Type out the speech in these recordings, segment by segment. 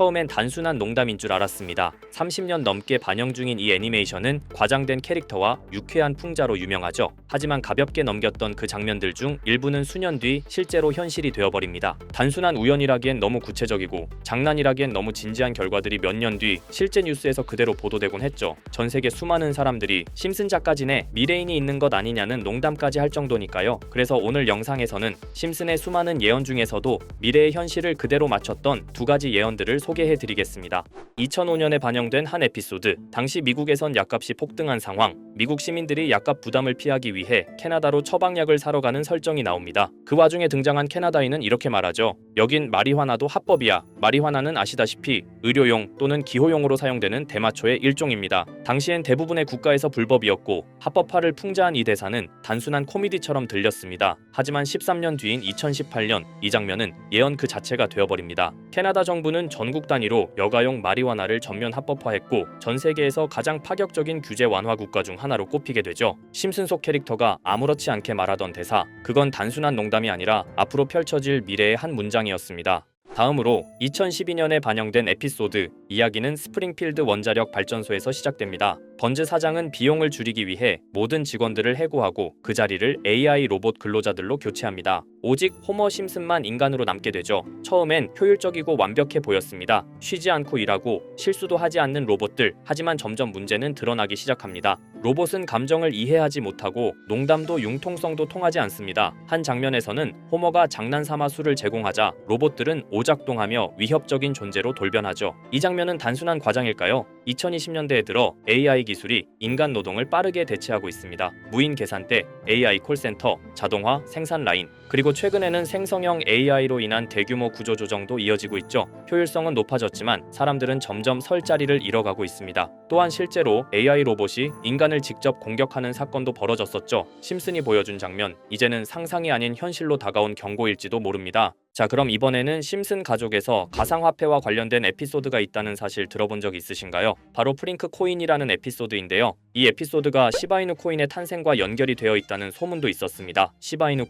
처음엔 단순한 농담인 줄 알았습니다. 30년 넘게 반영 중인 이 애니메이션은 과장된 캐릭터와 유쾌한 풍자로 유명하죠. 하지만 가볍게 넘겼던 그 장면들 중 일부는 수년 뒤 실제로 현실이 되어버립니다. 단순한 우연이라기엔 너무 구체적이고 장난이라기엔 너무 진지한 결과들이 몇 년 뒤 실제 뉴스에서 그대로 보도되곤 했죠. 전 세계 수많은 사람들이 심슨 작가진에 미래인이 있는 것 아니냐는 농담까지 할 정도니까요. 그래서 오늘 영상에서는 심슨의 수많은 예언 중에서도 미래의 현실을 그대로 맞췄던 두 가지 예언들을 소개해드리겠습니다. 2005년에 반영된 한 에피소드. 당시 미국에선 약값이 폭등한 상황. 미국 시민들이 약값 부담을 피하기 위해 캐나다로 처방약을 사러 가는 설정이 나옵니다. 그 와중에 등장한 캐나다인은 이렇게 말하죠. 여긴 마리화나도 합법이야. 마리화나는 아시다시피 의료용 또는 기호용으로 사용되는 대마초의 일종입니다. 당시엔 대부분의 국가에서 불법이었고 합법화를 풍자한 이 대사는 단순한 코미디처럼 들렸습니다. 하지만 13년 뒤인 2018년 이 장면은 예언 그 자체가 되어버립니다. 캐나다 정부는 전국 단위로 여가용 마리화나를 전면 합법화했고 전 세계에서 가장 파격적인 규제 완화 국가 중 하나로 꼽히게 되죠. 심슨 속 캐릭터가 아무렇지 않게 말하던 대사, 그건 단순한 농담이 아니라 앞으로 펼쳐질 미래의 한 문장이었습니다. 다음으로 2012년에 반영된 에피소드. 이야기는 스프링필드 원자력 발전소에서 시작됩니다. 번즈 사장은 비용을 줄이기 위해 모든 직원들을 해고하고 그 자리를 AI 로봇 근로자들로 교체합니다. 오직 호머 심슨만 인간으로 남게 되죠. 처음엔 효율적이고 완벽해 보였습니다. 쉬지 않고 일하고 실수도 하지 않는 로봇들. 하지만 점점 문제는 드러나기 시작합니다. 로봇은 감정을 이해하지 못하고 농담도 융통성도 통하지 않습니다. 한 장면에서는 호머가 장난삼아 술을 제공하자 로봇들은 오작동하며 위협적인 존재로 돌변하죠. 이 장면은 단순한 과장일까요? 2020년대에 들어 AI 기술이 인간 노동을 빠르게 대체하고 있습니다. 무인 계산대, AI 콜센터, 자동화 생산 라인, 그리고 최근에는 생성형 AI로 인한 대규모 구조 조정도 이어지고 있죠. 효율성은 높아졌지만 사람들은 점점 설 자리를 잃어가고 있습니다. 또한 실제로 AI 로봇이 인간을 직접 공격하는 사건도 벌어졌었죠. 심슨이 보여준 장면, 이제는 상상이 아닌 현실로 다가온 경고일지도 모릅니다. 자, 그럼 이번에는 심슨 가족에서 가상화폐와 관련된 에피소드가 있다는 사실 들어본 적 있으신가요? 바로 프링크 코인이라는 에피소드인데요. 이 에피소드가 시바이누 코인의 탄생과 연결이 되어 있다는 소문도 있었습니다. 시바이누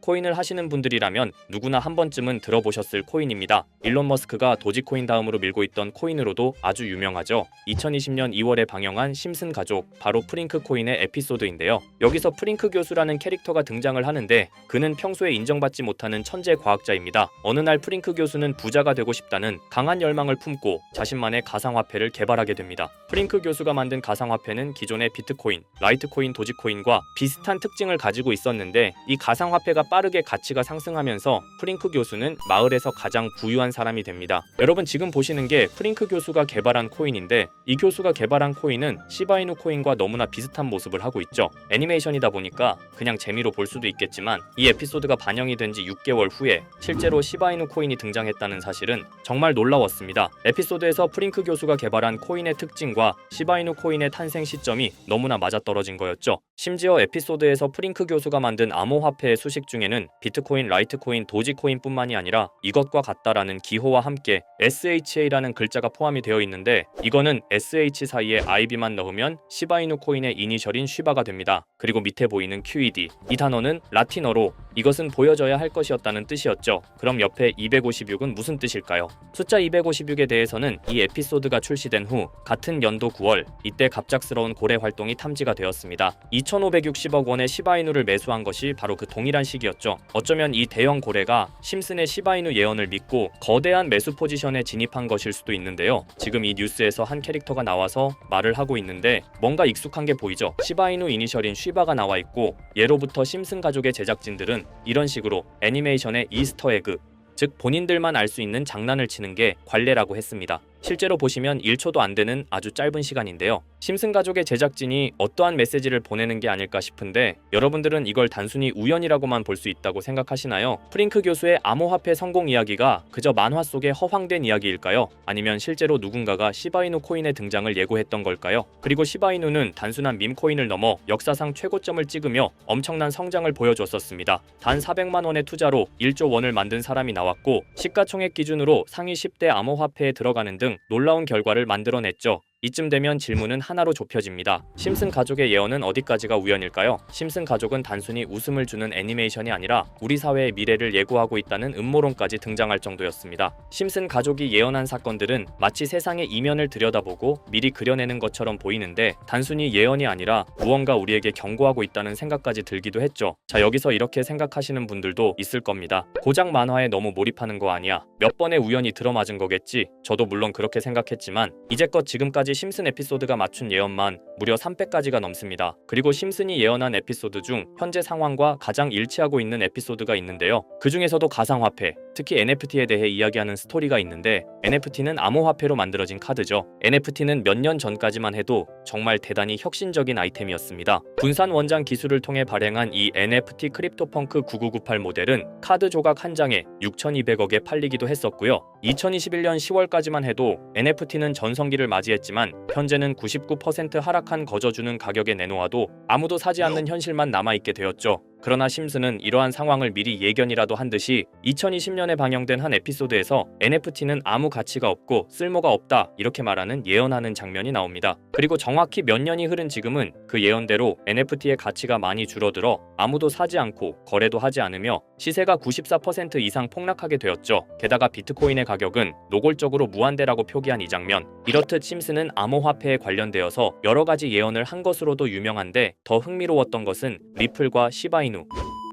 코인을 하시는 분들이라면 누구나 한 번쯤은 들어보셨을 코인입니다. 일론 머스크가 도지코인 다음으로 밀고 있던 코인으로도 아주 유명하죠. 2020년 2월에 방영한 심슨 가족, 바로 프링크 코인의 에피소드인데요. 여기서 프링크 교수라는 캐릭터가 등장을 하는데 그는 평소에 인정받지 못하는 천재 과학자입니다. 어느 날 프링크 교수는 부자가 되고 싶다는 강한 열망을 품고 자신만의 가상화폐를 개발하게 됩니다. 프링크 교수가 만든 가상화폐는 기존의 비트코인, 라이트코인, 도지코인과 비슷한 특징을 가지고 있었는데 이 가상화폐가 빠르게 가치가 상승하면서 프링크 교수는 마을에서 가장 부유한 사람이 됩니다. 여러분 지금 보시는 게 프링크 교수가 개발한 코인인데 이 교수가 개발한 코인은 시바이누 코인과 너무나 비슷한 모습을 하고 있죠. 애니메이션이다 보니까 그냥 재미로 볼 수도 있겠지만 이 에피소드가 반영이 된 지 6개월 후에 실제로 시바이누 코인이 등장했다는 사실은 정말 놀라웠습니다. 에피소드에서 프링크 교수가 개발한 코인의 특징과 시바이누 코인의 탄생 시점이 너무나 맞아떨어진 거였죠. 심지어 에피소드에서 프링크 교수가 만든 암호화폐의 수식 중에는 비트코인, 라이트코인, 도지코인뿐만이 아니라 이것과 같다라는 기호와 함께 SHA라는 글자가 포함이 되어 있는데 이거는 SH 사이에 IB만 넣으면 시바이누 코인의 이니셜인 쉬바가 됩니다. 그리고 밑에 보이는 QED, 이 단어는 라틴어로 이것은 보여져야 할 것이었다는 뜻이었죠. 그럼 옆에 256은 무슨 뜻일까요? 숫자 256에 대해서는 이 에피소드가 출시된 후 같은 연도 9월 이때 갑작스러운 고래 활동이 탐지가 되었습니다. 2,560억 원의 시바이누를 매수한 것이 바로 그 동일한 시기였죠. 어쩌면 이 대형 고래가 심슨의 시바이누 예언을 믿고 거대한 매수 포지션에 진입한 것일 수도 있는데요. 지금 이 뉴스에서 한 캐릭터가 나와서 말을 하고 있는데 뭔가 익숙한 게 보이죠. 시바이누 이니셜인 쉬바가 나와 있고 예로부터 심슨 가족의 제작진들은 이런 식으로 애니메이션의 이스터에그, 즉 본인들만 알 수 있는 장난을 치는 게 관례라고 했습니다. 실제로 보시면 1초도 안 되는 아주 짧은 시간인데요. 심슨 가족의 제작진이 어떠한 메시지를 보내는 게 아닐까 싶은데 여러분들은 이걸 단순히 우연이라고만 볼 수 있다고 생각하시나요? 프링크 교수의 암호화폐 성공 이야기가 그저 만화 속의 허황된 이야기일까요? 아니면 실제로 누군가가 시바이누 코인의 등장을 예고했던 걸까요? 그리고 시바이누는 단순한 밈코인을 넘어 역사상 최고점을 찍으며 엄청난 성장을 보여줬었습니다. 단 400만 원의 투자로 1조 원을 만든 사람이 나왔고 시가총액 기준으로 상위 10대 암호화폐에 들어가는 등 놀라운 결과를 만들어냈죠. 이쯤 되면 질문은 하나로 좁혀집니다. 심슨 가족의 예언은 어디까지가 우연일까요? 심슨 가족은 단순히 웃음을 주는 애니메이션이 아니라 우리 사회의 미래를 예고하고 있다는 음모론까지 등장할 정도였습니다. 심슨 가족이 예언한 사건들은 마치 세상의 이면을 들여다보고 미리 그려내는 것처럼 보이는데 단순히 예언이 아니라 무언가 우리에게 경고하고 있다는 생각까지 들기도 했죠. 자, 여기서 이렇게 생각하시는 분들도 있을 겁니다. 고작 만화에 너무 몰입하는 거 아니야? 몇 번의 우연이 들어맞은 거겠지? 저도 물론 그렇게 생각했지만 이제껏 지금까지 심슨 에피소드가 맞춘 예언만 무려 300가지가 넘습니다. 그리고 심슨이 예언한 에피소드 중 현재 상황과 가장 일치하고 있는 에피소드가 있는데요. 그 중에서도 가상화폐, 특히 NFT에 대해 이야기하는 스토리가 있는데 NFT는 암호화폐로 만들어진 카드죠. NFT는 몇 년 전까지만 해도 정말 대단히 혁신적인 아이템이었습니다. 분산 원장 기술을 통해 발행한 이 NFT 크립토펑크 9998 모델은 카드 조각 한 장에 6,200억에 팔리기도 했었고요. 2021년 10월까지만 해도 NFT는 전성기를 맞이했지만 현재는 99% 하락한 거저주는 가격에 내놓아도 아무도 사지 않는 현실만 남아있게 되었죠. 그러나 심슨은 이러한 상황을 미리 예견이라도 한 듯이 2020년에 방영된 한 에피소드에서 NFT는 아무 가치가 없고 쓸모가 없다 이렇게 말하는 예언하는 장면이 나옵니다. 그리고 정확히 몇 년이 흐른 지금은 그 예언대로 NFT의 가치가 많이 줄어들어 아무도 사지 않고 거래도 하지 않으며 시세가 94% 이상 폭락하게 되었죠. 게다가 비트코인의 가격은 노골적으로 무한대라고 표기한 이 장면, 이렇듯 심슨은 암호화폐에 관련되어서 여러 가지 예언을 한 것으로도 유명한데 더 흥미로웠던 것은 리플과 시바이누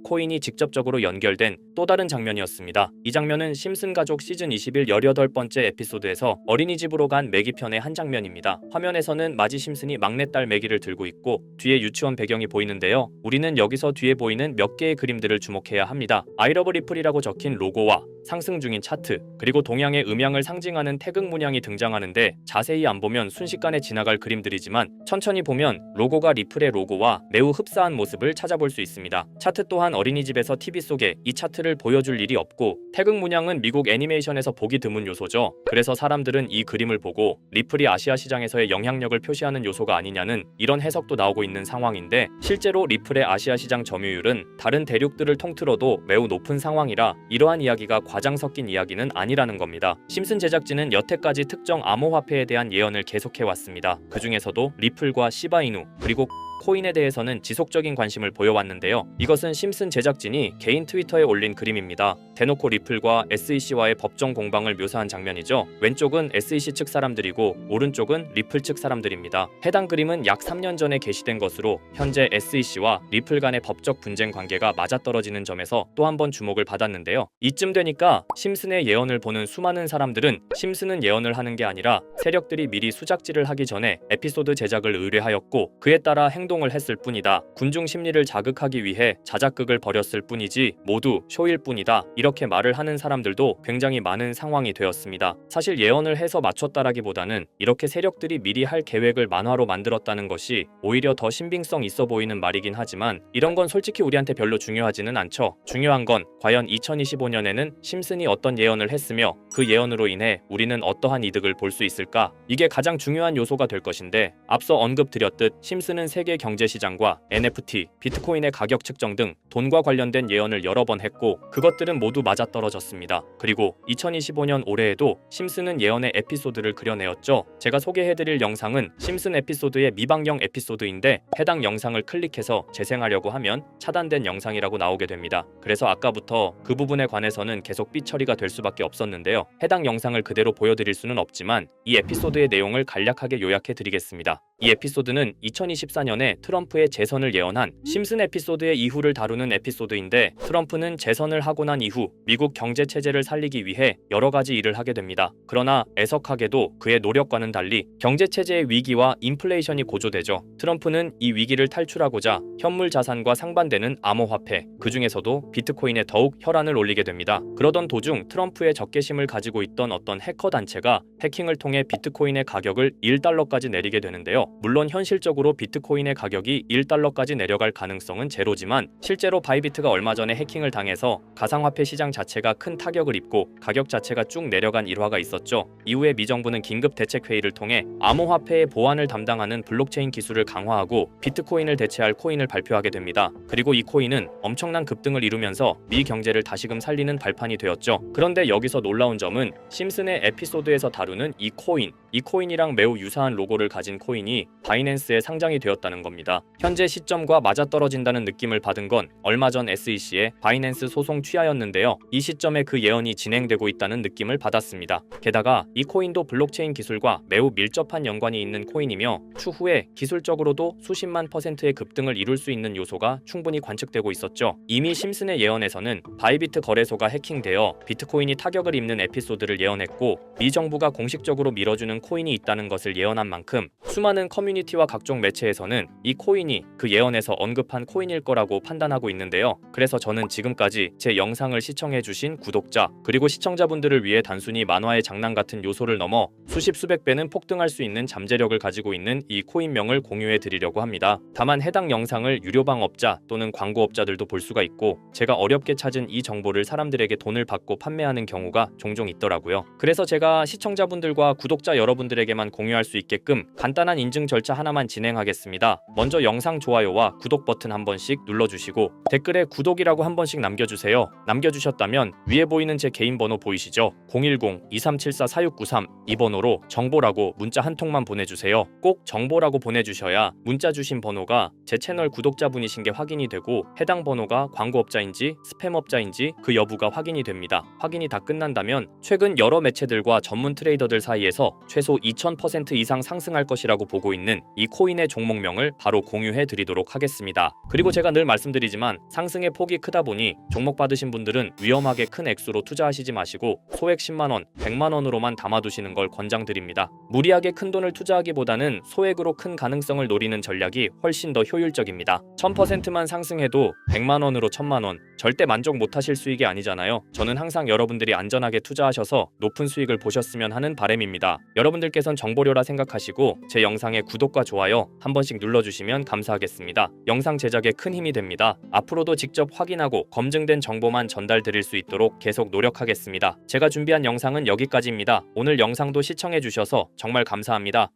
코인이 직접적으로 연결된 또 다른 장면이었습니다. 이 장면은 심슨 가족 시즌 21 18번째 에피소드에서 어린이집으로 간 매기 편의 한 장면입니다. 화면에서는 마지 심슨이 막내딸 매기를 들고 있고 뒤에 유치원 배경이 보이는데요. 우리는 여기서 뒤에 보이는 몇 개의 그림들을 주목해야 합니다. I love 리플이라고 적힌 로고와 상승 중인 차트, 그리고 동양의 음양을 상징하는 태극 문양이 등장하는데 자세히 안 보면 순식간에 지나갈 그림들이지만 천천히 보면 로고가 리플의 로고와 매우 흡사한 모습을 찾아볼 수 있습니다. 차트 또한 어린이집에서 TV 속에 이 차트를 보여줄 일이 없고 태극 문양은 미국 애니메이션에서 보기 드문 요소죠. 그래서 사람들은 이 그림을 보고 리플이 아시아 시장에서의 영향력을 표시하는 요소가 아니냐는 이런 해석도 나오고 있는 상황인데 실제로 리플의 아시아 시장 점유율은 다른 대륙들을 통틀어도 매우 높은 상황이라 이러한 이야기가 과장 섞인 이야기는 아니라는 겁니다. 심슨 제작진은 여태까지 특정 암호화폐에 대한 예언을 계속해왔습니다. 그 중에서도 리플과 시바이누 그리고 코인에 대해서는 지속적인 관심을 보여왔는데요. 이것은 심슨 제작진이 개인 트위터에 올린 그림입니다. 대놓고 리플과 SEC와의 법정 공방을 묘사한 장면이죠. 왼쪽은 SEC 측 사람들이고 오른쪽은 리플 측 사람들입니다. 해당 그림은 약 3년 전에 게시된 것으로 현재 SEC와 리플 간의 법적 분쟁 관계가 맞아떨어지는 점에서 또 한 번 주목을 받았는데요. 이쯤 되니까 심슨의 예언을 보는 수많은 사람들은 심슨은 예언을 하는 게 아니라 세력들이 미리 수작질을 하기 전에 에피소드 제작을 의뢰하였고 그에 따라 행동을 했을 뿐이다. 군중 심리를 자극하기 위해 자작극을 벌였을 뿐이지 모두 쇼일 뿐이다. 이렇게 말을 하는 사람들도 굉장히 많은 상황이 되었습니다. 사실 예언을 해서 맞췄다라기보다는 이렇게 세력들이 미리 할 계획을 만화로 만들었다는 것이 오히려 더 신빙성 있어 보이는 말이긴 하지만 이런 건 솔직히 우리한테 별로 중요하지는 않죠. 중요한 건 과연 2025년에는 심슨이 어떤 예언을 했으며 그 예언으로 인해 우리는 어떠한 이득을 볼 수 있을까? 이게 가장 중요한 요소가 될 것인데 앞서 언급드렸듯 심슨은 세계 경제시장과 NFT, 비트코인의 가격 측정 등 돈과 관련된 예언을 여러 번 했고 그것들은 모두 맞아떨어졌습니다. 그리고 2025년 올해에도 심슨은 예언의 에피소드를 그려내었죠. 제가 소개해드릴 영상은 심슨 에피소드의 미방영 에피소드인데 해당 영상을 클릭해서 재생하려고 하면 차단된 영상이라고 나오게 됩니다. 그래서 아까부터 그 부분에 관해서는 계속 삐처리가 될 수밖에 없었는데요. 해당 영상을 그대로 보여드릴 수는 없지만 이 에피소드의 내용을 간략하게 요약해드리겠습니다. 이 에피소드는 2024년에 트럼프의 재선을 예언한 심슨 에피소드의 이후를 다루는 에피소드인데 트럼프는 재선을 하고 난 이후 미국 경제 체제를 살리기 위해 여러 가지 일을 하게 됩니다. 그러나 애석하게도 그의 노력과는 달리 경제 체제의 위기와 인플레이션이 고조되죠. 트럼프는 이 위기를 탈출하고자 현물 자산과 상반되는 암호화폐, 그 중에서도 비트코인에 더욱 혈안을 올리게 됩니다. 그러던 도중 트럼프의 적개심을 가지고 있던 어떤 해커 단체가 해킹을 통해 비트코인의 가격을 1달러까지 내리게 되는데요. 물론 현실적으로 비트코인의 가격이 1달러까지 내려갈 가능성은 제로지만 실제로 바이비트가 얼마 전에 해킹을 당해서 가상화폐 시장 자체가 큰 타격을 입고 가격 자체가 쭉 내려간 일화가 있었죠. 이후에 미 정부는 긴급 대책 회의를 통해 암호화폐의 보안을 담당하는 블록체인 기술을 강화하고 비트코인을 대체할 코인을 발표하게 됩니다. 그리고 이 코인은 엄청난 급등을 이루면서 미 경제를 다시금 살리는 발판이 되었죠. 그런데 여기서 놀라운 점은 심슨의 에피소드에서 다루는 이 코인, 이 코인이랑 매우 유사한 로고를 가진 코인이 바이낸스에 상장이 되었다는 겁니다. 현재 시점과 맞아떨어진다는 느낌을 받은 건 얼마 전 SEC의 바이낸스 소송 취하였는데요. 이 시점에 그 예언이 진행되고 있다는 느낌을 받았습니다. 게다가 이 코인도 블록체인 기술과 매우 밀접한 연관이 있는 코인이며 추후에 기술적으로도 수십만 %의 급등을 이룰 수 있는 요소가 충분히 관측되고 있었죠. 이미 심슨의 예언에서는 바이비트 거래소가 해킹되어 비트코인이 타격을 입는 에피소드를 예언했고 미 정부가 공식적으로 밀어주는 코인이 있다는 것을 예언한 만큼 수많은 커뮤니티와 각종 매체에서는 이 코인이 그 예언에서 언급한 코인일 거라고 판단하고 있는데요. 그래서 저는 지금까지 제 영상을 시청해주신 구독자 그리고 시청자분들을 위해 단순히 만화의 장난 같은 요소를 넘어 수십 수백 배는 폭등할 수 있는 잠재력을 가지고 있는 이 코인명을 공유해 드리려고 합니다. 다만 해당 영상을 유료방업자 또는 광고업자들도 볼 수가 있고 제가 어렵게 찾은 이 정보를 사람들에게 돈을 받고 판매하는 경우가 종종 있더라고요. 그래서 제가 시청자분들과 구독자 여러분들에게만 공유할 수 있게끔 간단한 인증 절차 하나만 진행하겠습니다. 먼저 영상 좋아요와 구독 버튼 한 번씩 눌러주시고 댓글에 구독이라고 한 번씩 남겨주세요. 남겨주셨다면 위에 보이는 제 개인 번호 보이시죠? 010-2374-4693 이 번호로 정보라고 문자 한 통만 보내주세요. 꼭 정보라고 보내주셔야 문자 주신 번호가 제 채널 구독자분이신 게 확인이 되고 해당 번호가 광고업자인지 스팸업자인지 그 여부가 확인이 됩니다. 확인이 다 끝난다면 최근 여러 매체들과 전문 트레이더들 사이에서 최소 2000% 이상 상승할 것이라고 보고 있는 이 코인의 종목명을 바로 공유해 드리도록 하겠습니다. 그리고 제가 늘 말씀드리지만 상승의 폭이 크다 보니 종목 받으신 분들은 위험하게 큰 액수로 투자하시지 마시고 소액 10만원, 100만원으로만 담아두시는 걸 권장드립니다. 무리하게 큰 돈을 투자하기보다는 소액으로 큰 가능성을 노리는 전략이 훨씬 더 효율적입니다. 1000%만 상승해도 100만원으로 1000만원 절대 만족 못하실 수익이 아니잖아요. 저는 항상 여러분들이 안전하게 투자하셔서 높은 수익을 보셨으면 하는 바람입니다. 여러분들께선 정보료라 생각하시고 제 영상에 구독과 좋아요 한 번씩 눌러주시면 감사하겠습니다. 영상 제작에 큰 힘이 됩니다. 앞으로도 직접 확인하고 검증된 정보만 전달드릴 수 있도록 계속 노력하겠습니다. 제가 준비한 영상은 여기까지입니다. 오늘 영상도 시청해주셔서 정말 감사합니다.